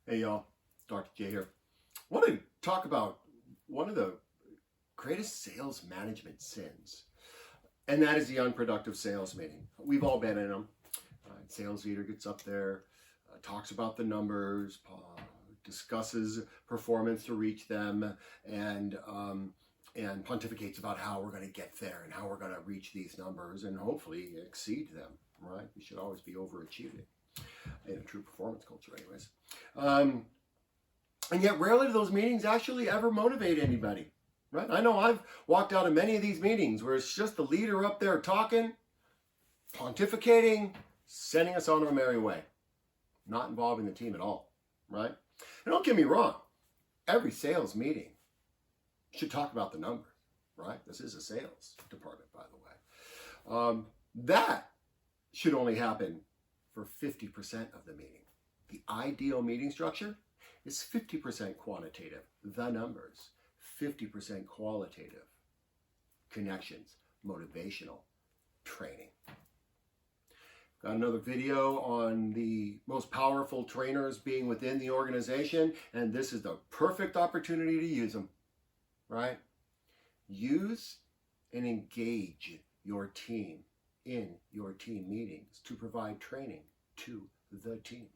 Hey y'all, Dr. J here. I want to talk about one of the greatest sales management sins, and that is the unproductive sales meeting. We've all been in them. Sales leader gets up there, talks about the numbers, discusses performance to reach them, and pontificates about how we're going to get there and how we're going to reach these numbers and hopefully exceed them, right? We should always be overachieving in a true performance culture anyways. And yet rarely do those meetings actually ever motivate anybody, right? I know I've walked out of many of these meetings where it's just the leader up there talking, pontificating, sending us on our merry way, not involving the team at all, right? And don't get me wrong, every sales meeting should talk about the numbers, right? This is a sales department, by the way. That should only happen for 50% of the meeting. The ideal meeting structure is 50% quantitative, the numbers, 50% qualitative, connections, motivational, training. Got another video on the most powerful trainers being within the organization, and this is the perfect opportunity to use them, right? Use and engage your team in your team meetings to provide training to the team.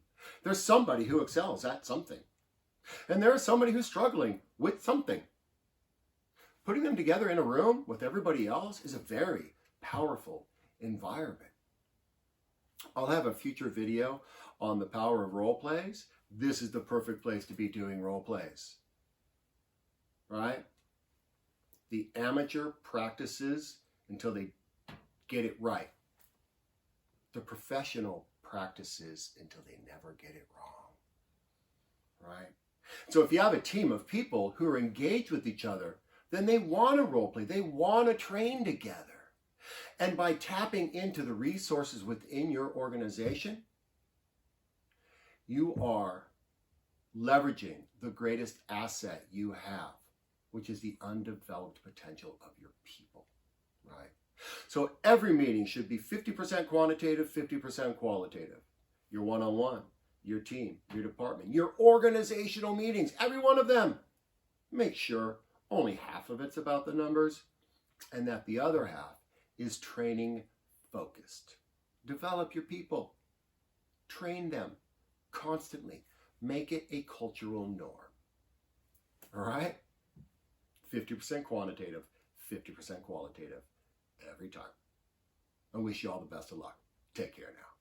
There's somebody who excels at something, and there's somebody who's struggling with something. Putting them together in a room with everybody else is a very powerful environment. I'll have a future video on the power of role plays. This is the perfect place to be doing role plays, right? The amateur practices until they get it right. The professional practices until they never get it wrong, right? So if you have a team of people who are engaged with each other, then they want to role play, they want to train together. And by tapping into the resources within your organization, you are leveraging the greatest asset you have, which is the undeveloped potential of your people, right? So every meeting should be 50% quantitative, 50% qualitative. Your one-on-one, your team, your department, your organizational meetings, every one of them. Make sure only half of it's about the numbers and that the other half is training focused. Develop your people. Train them constantly. Make it a cultural norm. All right? 50% quantitative, 50% qualitative every time. I wish you all the best of luck. Take care now.